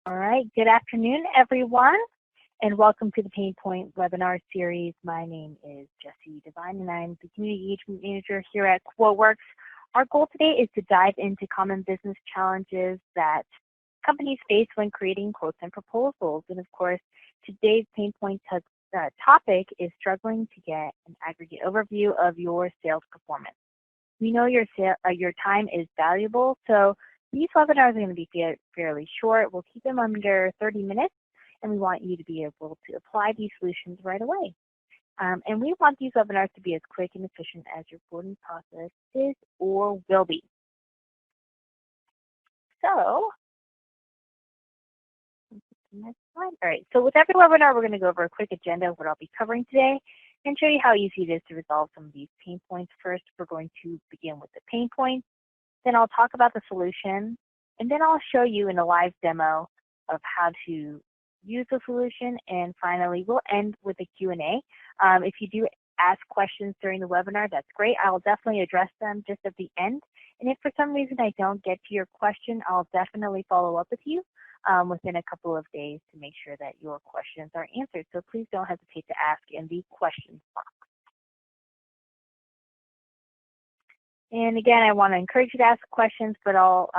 All right, good afternoon, everyone, and welcome to the Pain Point webinar series. My name is Jessie Devine, and I'm the Community Engagement Manager here at QuoteWerks. Our goal today is to dive into common business challenges that companies face when creating quotes and proposals. And of course, today's Pain Point topic is struggling to get an aggregate overview of your sales performance. We know your time is valuable, so these webinars are going to be fairly short. We'll keep them under 30 minutes, and we want you to be able to apply these solutions right away. And we want these webinars to be as quick and efficient as your quoting process is or will be. So, next slide. All right, so with every webinar, we're going to go over a quick agenda of what I'll be covering today and show you how easy it is to resolve some of these pain points. First, we're going to begin with the pain points. Then I'll talk about the solution, and then I'll show you in a live demo of how to use the solution, and finally we'll end with a Q&A. If you do ask questions during the webinar, that's great. I'll definitely address them just at the end, and if for some reason I don't get to your question, I'll definitely follow up with you within a couple of days to make sure that your questions are answered. So please don't hesitate to ask in the questions box. And again, I want to encourage you to ask questions, but I'll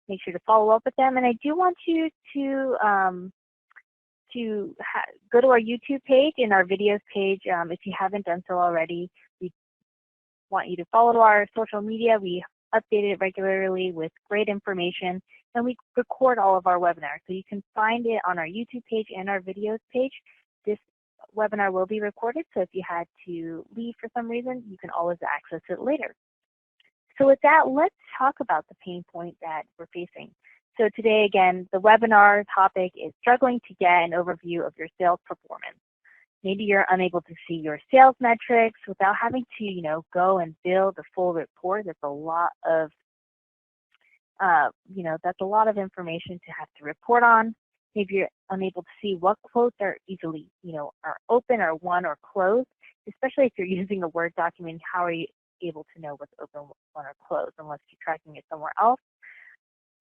make sure to follow up with them. And I do want you to go to our YouTube page and our videos page. If you haven't done so already, we want you to follow our social media. We update it regularly with great information, and we record all of our webinars. So you can find it on our YouTube page and our videos page. This webinar will be recorded, so if you had to leave for some reason, you can always access it later. So with that, let's talk about the pain point that we're facing. So today, again, the webinar topic is struggling to get an overview of your sales performance. Maybe you're unable to see your sales metrics without having to, go and build a full report. That's a lot of, that's a lot of information to have to report on. Maybe you're unable to see what quotes are easily, are open or won or closed, especially if you're using a Word document. How are you able to know what's open, won, or closed unless you're tracking it somewhere else?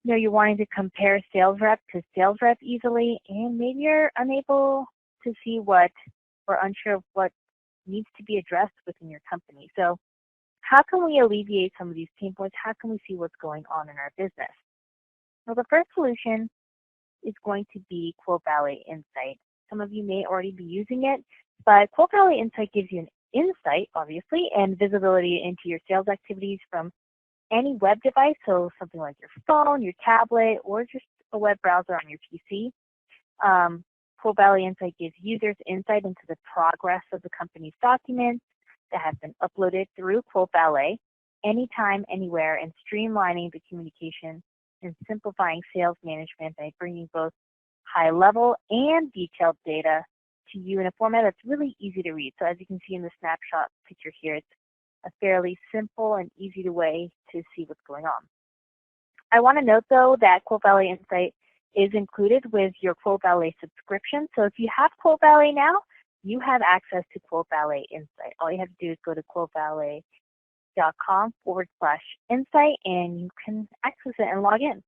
You're wanting to compare sales rep to sales rep easily, and maybe you're unable to see or unsure of what needs to be addressed within your company. So how can we alleviate some of these pain points? How can we see what's going on in our business? Well, the first solution is going to be QuoteValet Insight. Some of you may already be using it, but QuoteValet Insight gives you an insight, obviously, and visibility into your sales activities from any web device, so something like your phone, your tablet, or just a web browser on your PC. QuoteValet Insight gives users insight into the progress of the company's documents that have been uploaded through QuoteValet anytime, anywhere, and streamlining the communication and simplifying sales management by bringing both high-level and detailed data to you in a format that's really easy to read. So as you can see in the snapshot picture here, it's a fairly simple and easy way to see what's going on. I want to note, though, that QuoteValet Insight is included with your QuoteValet subscription. So if you have QuoteValet now, you have access to QuoteValet Insight. All you have to do is go to QuoteValet.com/insight, and you can access it and log in.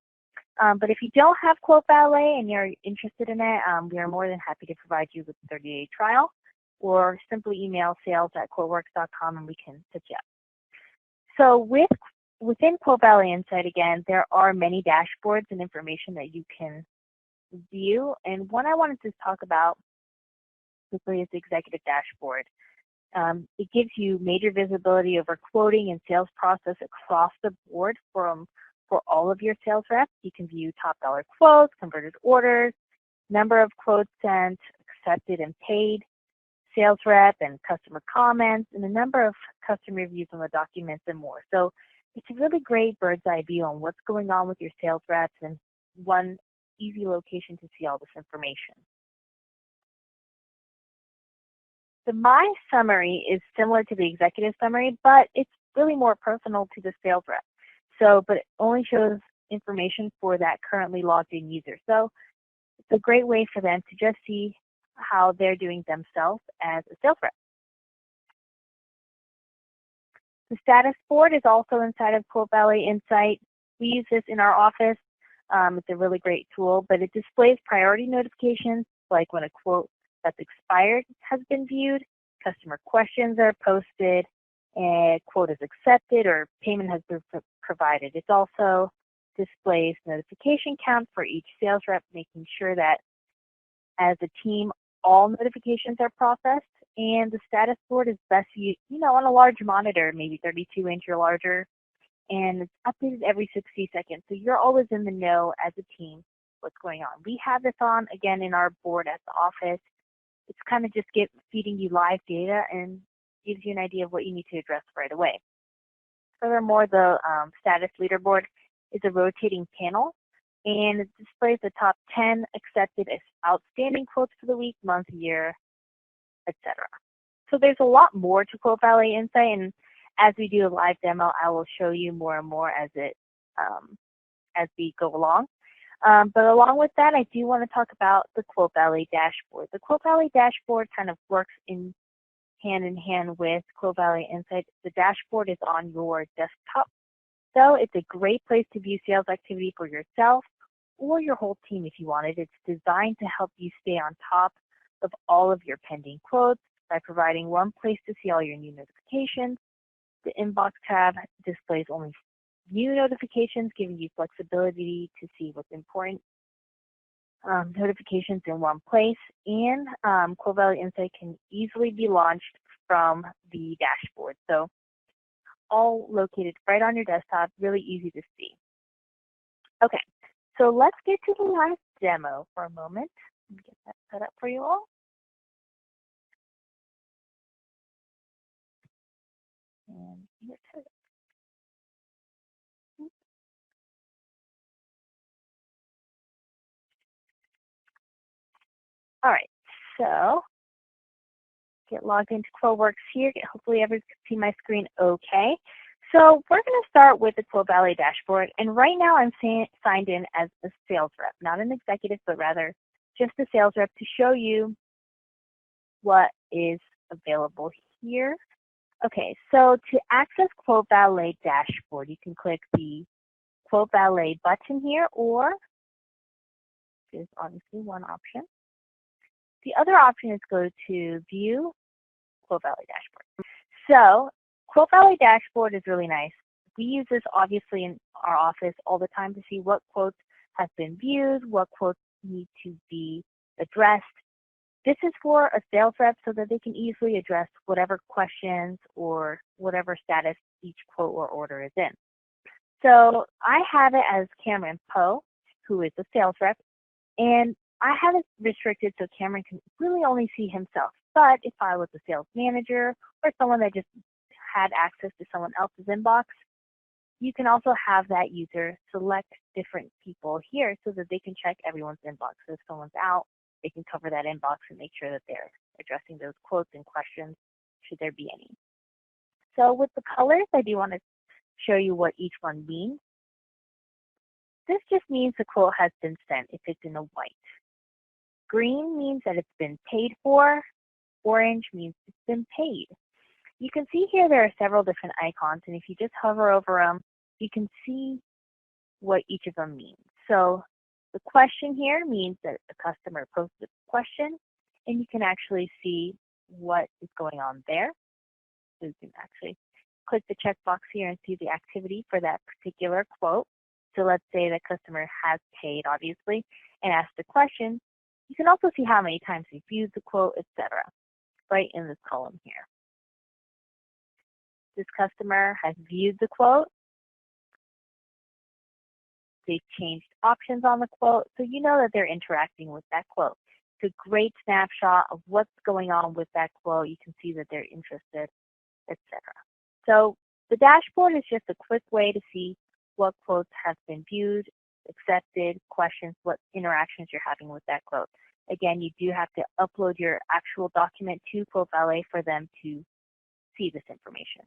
But if you don't have QuoteValet and you're interested in it, we are more than happy to provide you with a 30-day trial, or simply email sales@QuoteWerks.com and we can set you up. So within QuoteValet Insight, again, there are many dashboards and information that you can view, and one I wanted to talk about quickly is the Executive Dashboard. It gives you major visibility over quoting and sales process across the board for all of your sales reps. You can view top dollar quotes, converted orders, number of quotes sent, accepted and paid, sales rep and customer comments, and a number of customer reviews on the documents and more. So it's a really great bird's eye view on what's going on with your sales reps and one easy location to see all this information. The MySummary is similar to the executive summary, but it's really more personal to the sales rep. But it only shows information for that currently logged in user. So it's a great way for them to just see how they're doing themselves as a sales rep. The Statusboard is also inside of QuoteValet Insight. We use this in our office It's a really great tool, but it displays priority notifications, like when a quote that's expired has been viewed, customer questions are posted, and quote is accepted, or payment has been provided. It also displays notification count for each sales rep, making sure that as a team, all notifications are processed. And the status board is best used, on a large monitor, maybe 32-inch or larger, and it's updated every 60 seconds. So you're always in the know as a team what's going on. We have this on, again, in our board at the office. It's kind of just feeding you live data and gives you an idea of what you need to address right away. Furthermore, the status leaderboard is a rotating panel, and it displays the top 10 accepted as outstanding quotes for the week, month, year, etc. So there's a lot more to QuoteValet Insight, and as we do a live demo, I will show you more and more as we go along. But along with that, I do want to talk about the QuoteValet Dashboard. The QuoteValet Dashboard kind of works hand in hand with QuoteValet Insight. The dashboard is on your desktop, so it's a great place to view sales activity for yourself or your whole team if you wanted. It's designed to help you stay on top of all of your pending quotes by providing one place to see all your new notifications. The inbox tab displays only new notifications, giving you flexibility to see what's important. Notifications in one place, and QuoteValet Insight can easily be launched from the dashboard. So all located right on your desktop, really easy to see. Okay, so let's get to the last demo for a moment. Let me get that set up for you all. And here it is. All right, so get logged into QuoteWerks here. Hopefully everyone can see my screen okay. So we're going to start with the QuoteValet Dashboard, and right now I'm signed in as a sales rep, not an executive, but rather just a sales rep to show you what is available here. Okay, so to access QuoteValet Dashboard, you can click the QuoteValet button here, or there's obviously one option. The other option is go to View QuoteValet Dashboard. So QuoteValet Dashboard is really nice. We use this obviously in our office all the time to see what quotes have been viewed, what quotes need to be addressed. This is for a sales rep so that they can easily address whatever questions or whatever status each quote or order is in. So I have it as Cameron Poe, who is a sales rep, and I have it restricted so Cameron can really only see himself. But if I was a sales manager or someone that just had access to someone else's inbox, you can also have that user select different people here so that they can check everyone's inbox. So if someone's out, they can cover that inbox and make sure that they're addressing those quotes and questions, should there be any. So with the colors, I do want to show you what each one means. This just means the quote has been sent if it's in a white. Green means that it's been paid for. Orange means it's been paid. You can see here there are several different icons, and if you just hover over them, you can see what each of them means. So the question here means that the customer posted a question, and you can actually see what is going on there. So you can actually click the checkbox here and see the activity for that particular quote. So let's say the customer has paid, obviously, and asked the question. You can also see how many times they viewed the quote, etc., right in this column here. This customer has viewed the quote. They've changed options on the quote, so you know that they're interacting with that quote. It's a great snapshot of what's going on with that quote. You can see that they're interested, etc. So the dashboard is just a quick way to see what quotes have been viewed, accepted, questions, what interactions you're having with that quote. Again, you do have to upload your actual document to QuoteValet for them to see this information.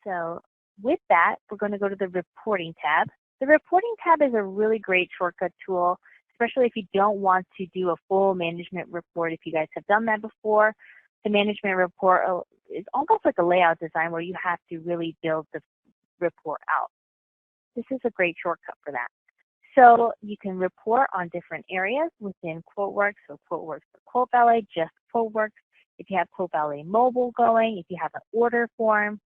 So with that, we're going to go to the reporting tab. The reporting tab is a really great shortcut tool, especially if you don't want to do a full management report. If you guys have done that before, the management report is almost like a layout design where you have to really build the report out. this is a great shortcut for that. So you can report on different areas within QuoteWerks, so QuoteWerks for QuoteValet, just QuoteWerks. If you have QuoteValet Mobile going, if you have an order form,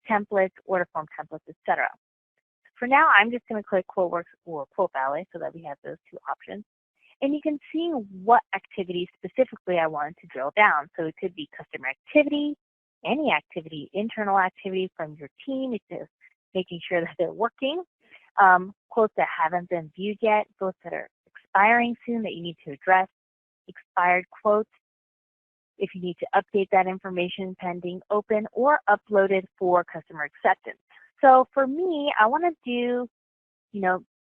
templates, order form templates, etc. For now, I'm just going to click QuoteWerks or QuoteValet so that we have those two options. And you can see what activity specifically I wanted to drill down. So it could be customer activity, any activity, internal activity from your team. It's just making sure that they're working. Quotes that haven't been viewed yet, quotes that are expiring soon that you need to address, expired quotes, if you need to update that information pending open or uploaded for customer acceptance. So for me, I want to do,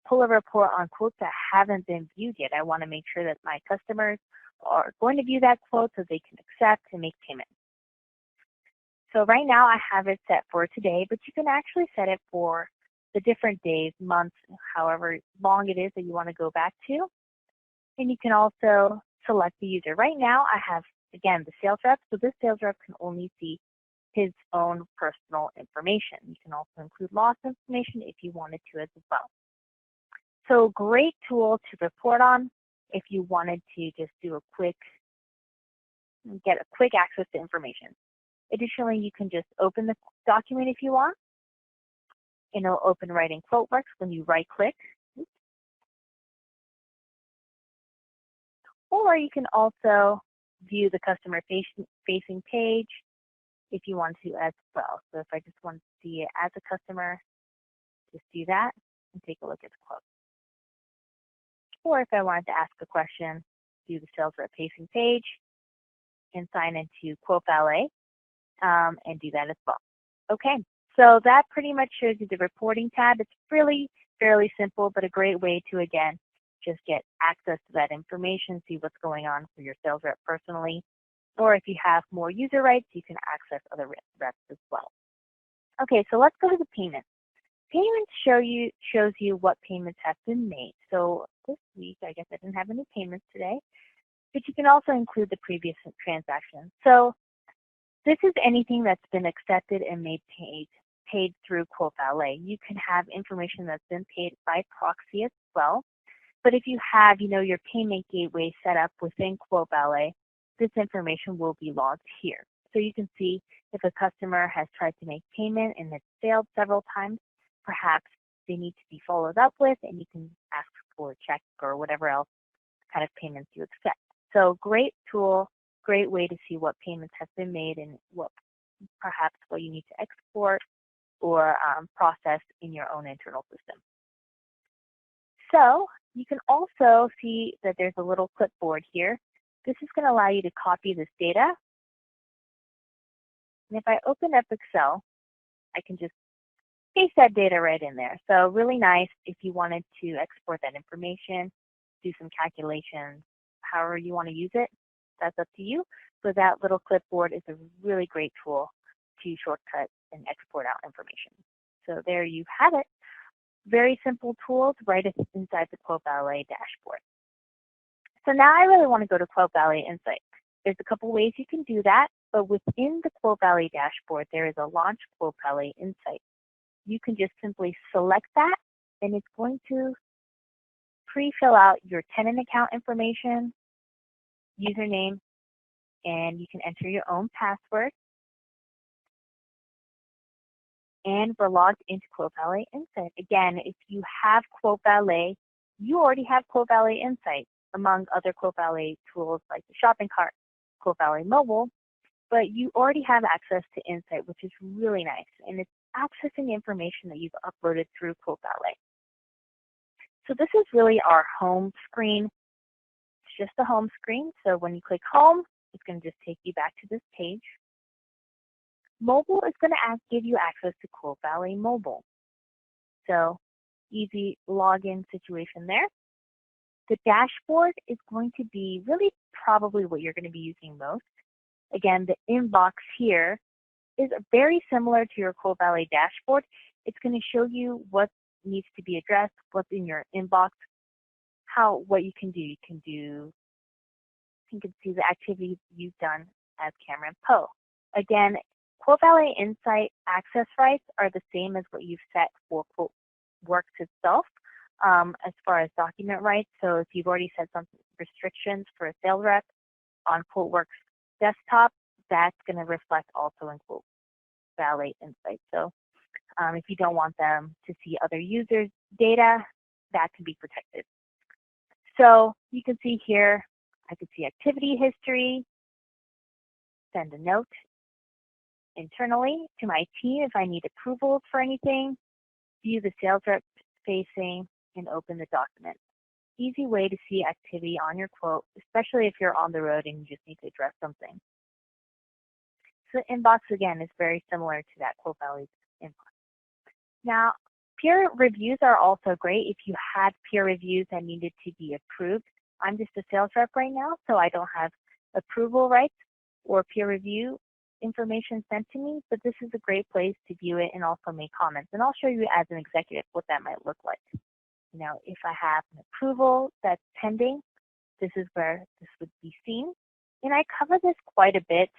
pull a report on quotes that haven't been viewed yet. I want to make sure that my customers are going to view that quote so they can accept and make payment. So right now I have it set for today, but you can actually set it for the different days, months, however long it is that you want to go back to. And you can also select the user. Right now I have, again, the sales rep, so this sales rep can only see his own personal information. You can also include loss information if you wanted to as well. So great tool to report on if you wanted to just do get a quick access to information. Additionally, you can just open the document if you want, and it'll open right in QuoteWerks when you right click. Or you can also view the customer facing page if you want to as well. So if I just want to see it as a customer, just do that and take a look at the quote. Or if I wanted to ask a question, do the sales rep facing page and sign into QuoteValet and do that as well. Okay, so that pretty much shows you the reporting tab. It's really fairly simple, but a great way to, again, just get access to that information, see what's going on for your sales rep personally. Or if you have more user rights, you can access other reps as well. Okay, so let's go to the payments. Payments shows you what payments have been made. So this week, I guess I didn't have any payments today, but you can also include the previous transaction. So this is anything that's been accepted and made paid through QuoteValet. You can have information that's been paid by proxy as well. But if you have, your payment gateway set up within QuoteValet, this information will be logged here. So you can see if a customer has tried to make payment and it's failed several times, perhaps they need to be followed up with, and you can ask for a check or whatever else kind of payments you accept. So great tool, great way to see what payments have been made and perhaps what you need to export or process in your own internal system. So you can also see that there's a little clipboard here. This is going to allow you to copy this data. And if I open up Excel, I can just paste that data right in there. So really nice if you wanted to export that information, do some calculations, however you want to use it, that's up to you. So that little clipboard is a really great tool to shortcut and export out information. So there you have it. Very simple tools right inside the QuoteValet dashboard. So now I really want to go to QuoteValet Insight. There's a couple ways you can do that, but within the QuoteValet dashboard, there is a Launch QuoteValet Insight. You can just simply select that, and it's going to pre-fill out your tenant account information, username, and you can enter your own password. And we're logged into QuoteValet Insight. Again, if you have QuoteValet, you already have QuoteValet Insight, among other QuoteValet tools like the shopping cart, QuoteValet Mobile, but you already have access to Insight, which is really nice, and it's accessing information that you've uploaded through QuoteValet. So this is really our home screen. It's just the home screen, so when you click home, it's going to just take you back to this page. Mobile is going to give you access to QuoteValet Mobile. So easy login situation there. The dashboard is going to be really probably what you're going to be using most. Again, the inbox here is very similar to your QuoteValet dashboard. It's going to show you what needs to be addressed, what's in your inbox, what you can do. You can see the activities you've done as Cameron Poe. Again, QuoteValet Insight access rights are the same as what you've set for QuoteWerks itself as far as document rights. So if you've already set some restrictions for a sales rep on QuoteWerks desktop, that's going to reflect also in QuoteValet Insight. So if you don't want them to see other users' data, that can be protected. So you can see here, I could see activity history, send a note internally to my team if I need approvals for anything, view the sales rep facing, and open the document. Easy way to see activity on your quote, especially if you're on the road and you just need to address something. So the inbox, again, is very similar to that QuoteValet inbox. Now, peer reviews are also great if you had peer reviews that needed to be approved. I'm just a sales rep right now, so I don't have approval rights or peer review information sent to me, but this is a great place to view it and also make comments. And I'll show you as an executive what that might look like. You know, if I have an approval that's pending, this is where this would be seen. And I cover this quite a bit.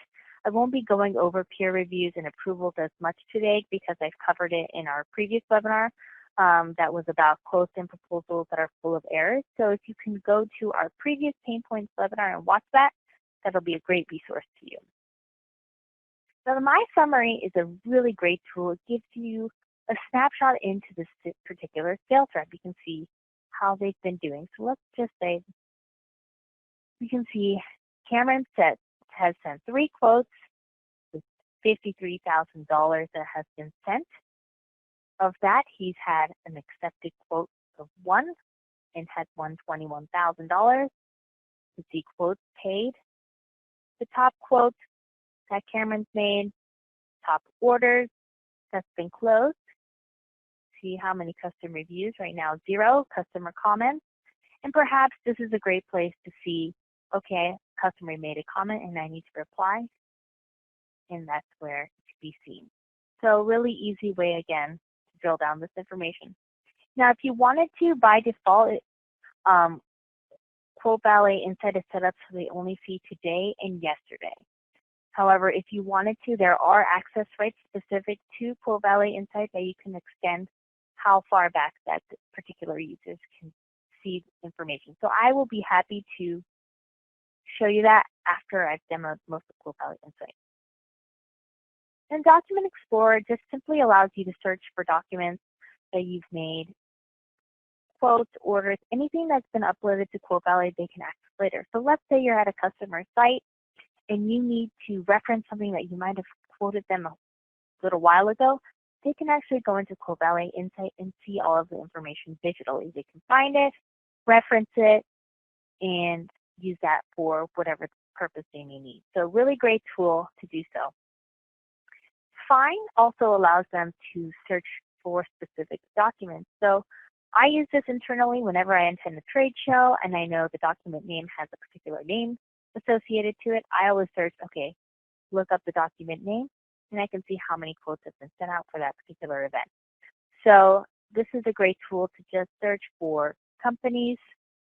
I won't be going over peer reviews and approvals as much today because I've covered it in our previous webinar that was about quotes and proposals that are full of errors. So if you can go to our previous Pain Points webinar and watch that, that'll be a great resource to you. Now, the MySummary is a really great tool. It gives you a snapshot into this particular sales rep. You can see how they've been doing. So let's just say we can see Cameron has sent 3 quotes with $53,000 that has been sent. Of that, he's had an accepted quote of 1 and had won $21,000. You see quotes paid. The top quotes that Cameron's made, top orders that's been closed. See how many customer reviews, right now 0, customer comments. And perhaps this is a great place to see, okay, customer made a comment and I need to reply. And that's where it can be seen. So really easy way, again, to drill down this information. Now, if you wanted to, by default, QuoteValet Insight is set up so they only see today and yesterday. However, if you wanted to, there are access rights specific to QuoteValet Insight that you can extend how far back that particular users can see information. So I will be happy to show you that after I've demoed most of QuoteValet Insight. And Document Explorer just simply allows you to search for documents that you've made, quotes, orders, anything that's been uploaded to QuoteValet they can access later. So let's say you're at a customer site and you need to reference something that you might have quoted them a little while ago. They can actually go into QuoteValet Insight and see all of the information digitally. They can find it, reference it, and use that for whatever purpose they may need. So really great tool to do so. Find also allows them to search for specific documents. So I use this internally whenever I attend a trade show and I know the document name has a particular name associated to it. I always search, okay, look up the document name, and I can see how many quotes have been sent out for that particular event. So this is a great tool to just search for companies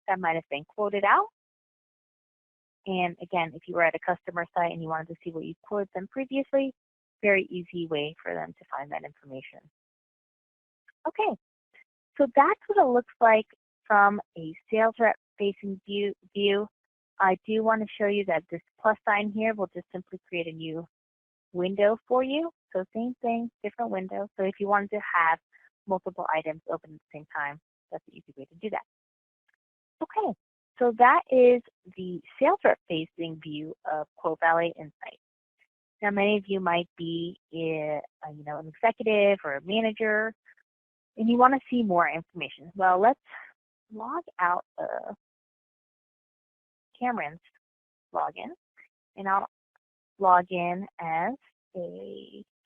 that might have been quoted out. And again, if you were at a customer site and you wanted to see what you quoted them previously, very easy way for them to find that information. Okay, so that's what it looks like from a sales rep facing view. I do want to show you that this plus sign here will just simply create a new window for you. So same thing, different window. So if you wanted to have multiple items open at the same time, that's an easy way to do that. Okay, so that is the sales rep facing view of QuoteValet Insight. Now, many of you might be an executive or a manager, and you want to see more information. Well, let's log out of Cameron's login, and I'll log in as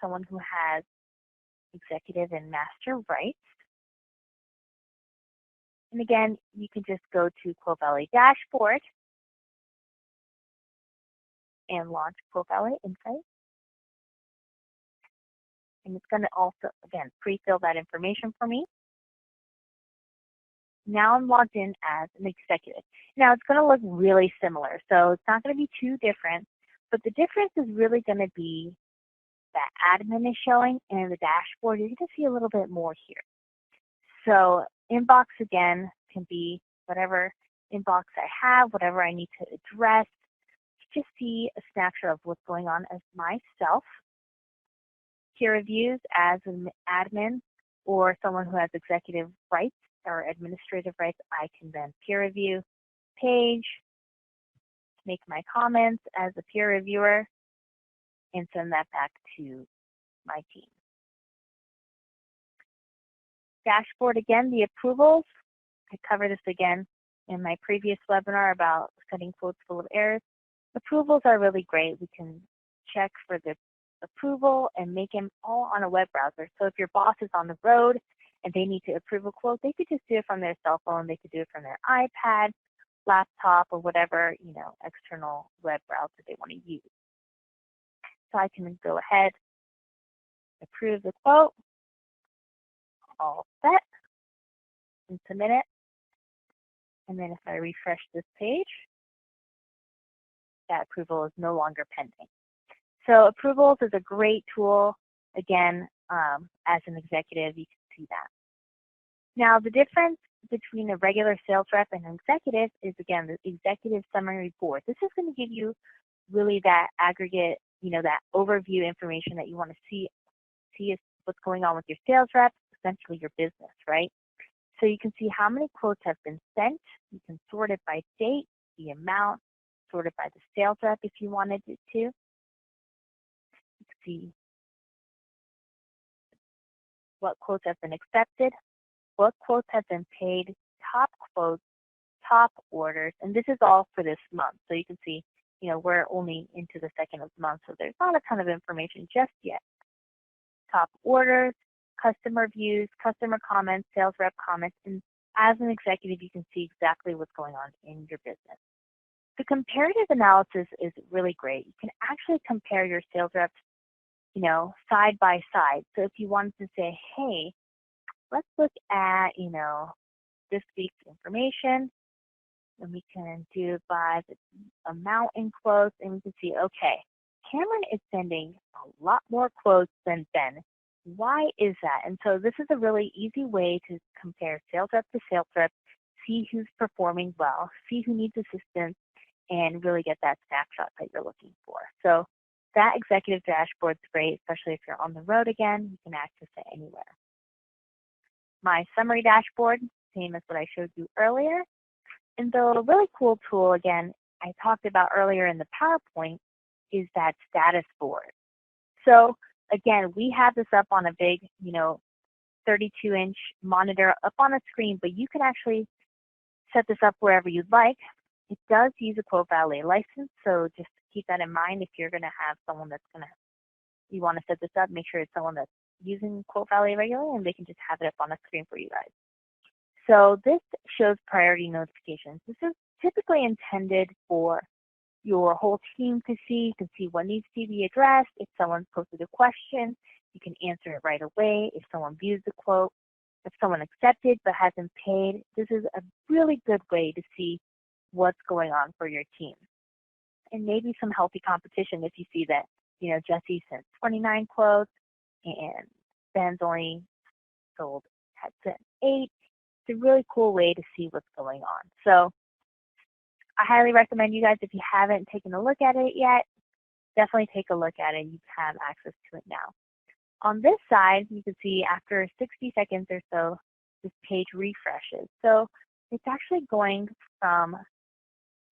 someone who has executive and master rights. And again, you can just go to QuoteValet Dashboard and launch QuoteValet Insight. And it's going to also, again, pre-fill that information for me. Now I'm logged in as an executive. Now it's going to look really similar, so it's not going to be too different, but the difference is really going to be that admin is showing and the dashboard. You're going to see a little bit more here. So inbox, again, can be whatever inbox I have, whatever I need to address. Just see a snapshot of what's going on as myself. Peer reviews as an admin or someone who has executive rights or administrative rights, I can then peer review. Page, make my comments as a peer reviewer, and send that back to my team. Dashboard, again, the approvals. I covered this again in my previous webinar about setting quotes full of errors. Approvals are really great. We can check for the approval and make them all on a web browser. So if your boss is on the road and they need to approve a quote, they could just do it from their cell phone. They could do it from their iPad, laptop, or whatever, external web browser they want to use. So I can go ahead, approve the quote, all set, and submit it. And then if I refresh this page, that approval is no longer pending. So approvals is a great tool. Again, as an executive, you can see that. Now, the difference between a regular sales rep and an executive is, again, the executive summary board. This is going to give you really that aggregate, that overview information that you want to see what's going on with your sales rep, essentially your business, right? So you can see how many quotes have been sent. You can sort it by date, the amount, sort it by the sales rep if you wanted it to. You can see what quotes have been accepted, what quotes have been paid, top quotes, top orders, and this is all for this month. So you can see, we're only into the second of the month, so there's not a ton of information just yet. Top orders, customer views, customer comments, sales rep comments, and as an executive, you can see exactly what's going on in your business. The comparative analysis is really great. You can actually compare your sales reps, side by side. So if you wanted to say, hey, let's look at, this week's information, and we can do by the amount in quotes, and we can see, okay, Cameron is sending a lot more quotes than Ben. Why is that? And so this is a really easy way to compare sales rep to sales rep, see who's performing well, see who needs assistance, and really get that snapshot that you're looking for. So that executive dashboard is great, especially if you're on the road again. You can access it anywhere. MySummary dashboard, same as what I showed you earlier. And the really cool tool, again, I talked about earlier in the PowerPoint, is that Statusboard. So again, we have this up on a big, 32-inch monitor up on a screen, but you can actually set this up wherever you'd like. It does use a QuoteValet license, so just keep that in mind if you're going to have someone that's you want to set this up, make sure it's someone that's using QuoteValet regularly, and they can just have it up on the screen for you guys. So this shows priority notifications. This is typically intended for your whole team to see. You can see what needs to be addressed. If someone's posted a question, you can answer it right away. If someone views the quote, if someone accepted but hasn't paid, this is a really good way to see what's going on for your team. And maybe some healthy competition if you see that, Jesse sent 29 quotes and Ben's only had sent 8. It's a really cool way to see what's going on. So I highly recommend you guys, if you haven't taken a look at it yet, definitely take a look at it. You have access to it now. On this side, you can see after 60 seconds or so, this page refreshes. So it's actually going from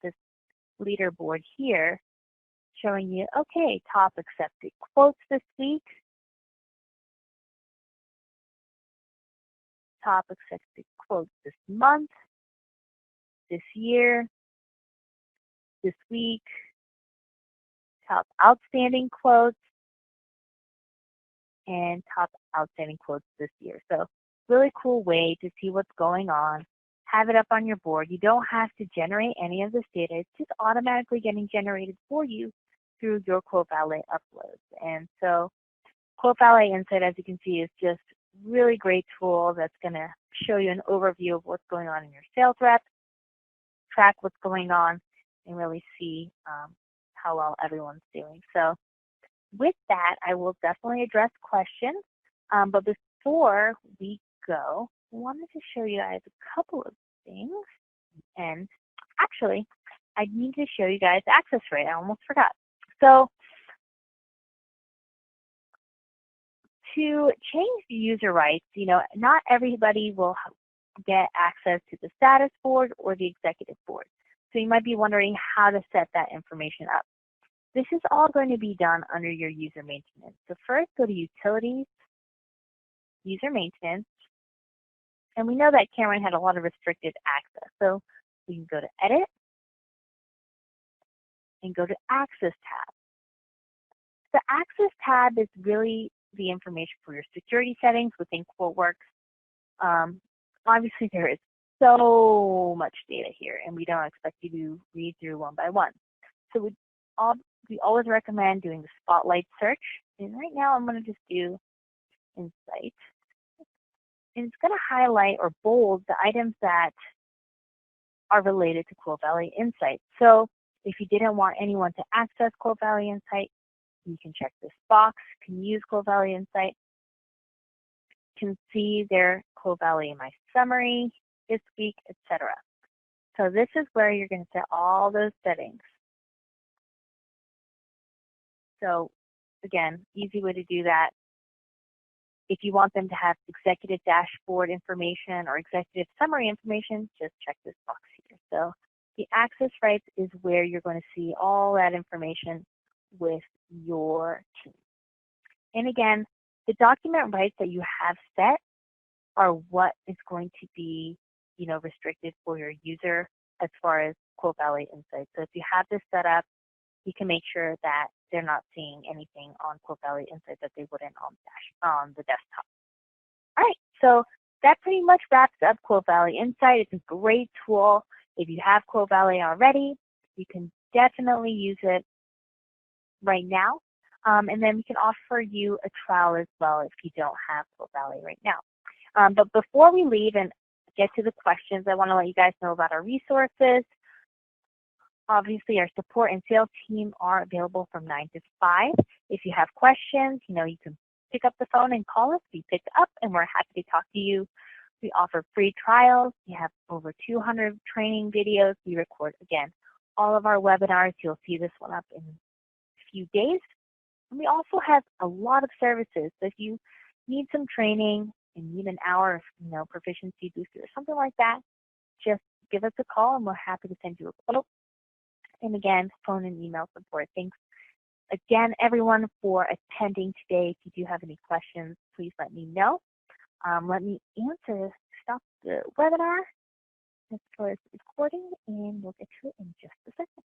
this leaderboard here, showing you, okay, top accepted quotes this week, top accepted quotes this month, this year, this week, top outstanding quotes, and top outstanding quotes this year. So really cool way to see what's going on. Have it up on your board. You don't have to generate any of this data. It's just automatically getting generated for you through your QuoteValet uploads. And so QuoteValet Insight, as you can see, is just really great tool that's going to show you an overview of what's going on in your sales rep, track what's going on, and really see how well everyone's doing. So with that, I will definitely address questions. But before we go, I wanted to show you guys a couple of things. And actually, I need to show you guys access rate. I almost forgot. So to change the user rights, not everybody will get access to the status board or the executive board. So you might be wondering how to set that information up. This is all going to be done under your user maintenance. So first, go to Utilities, User Maintenance, and we know that Cameron had a lot of restricted access. So we can go to Edit and go to Access tab. The Access tab is really the information for your security settings within QuoteWerks. Obviously, there is so much data here, and we don't expect you to read through one by one. So we always recommend doing the Spotlight search. And right now, I'm going to just do Insight. And it's going to highlight or bold the items that are related to QuoteValet Insight. So if you didn't want anyone to access QuoteValet Insight, you can check this box, can use QuoteValet Insight, can see their QuoteValet MySummary this week, etc. So this is where you're going to set all those settings. So again, easy way to do that. If you want them to have executive dashboard information or executive summary information, just check this box here. So the access rights is where you're going to see all that information with your team. And again, the document rights that you have set are what is going to be, restricted for your user as far as QuoteValet Insight. So if you have this set up, you can make sure that they're not seeing anything on QuoteValet Insight that they wouldn't on the desktop. All right, so that pretty much wraps up QuoteValet Insight. It's a great tool. If you have QuoteValet already, you can definitely use it right now. And then we can offer you a trial as well if you don't have QuoteValet right now. But before we leave and get to the questions, I want to let you guys know about our resources. Obviously, our support and sales team are available from 9 to 5. If you have questions, you can pick up the phone and call us. We pick up, and we're happy to talk to you. We offer free trials. We have over 200 training videos. We record, again, all of our webinars. You'll see this one up in a few days. And we also have a lot of services. So if you need some training and need an hour of, proficiency booster or something like that, just give us a call, and we're happy to send you a quote. And again, phone and email support. Thanks again, everyone, for attending today. If you do have any questions, please let me know. Let me stop the webinar as far as the recording, and we'll get to it in just a second.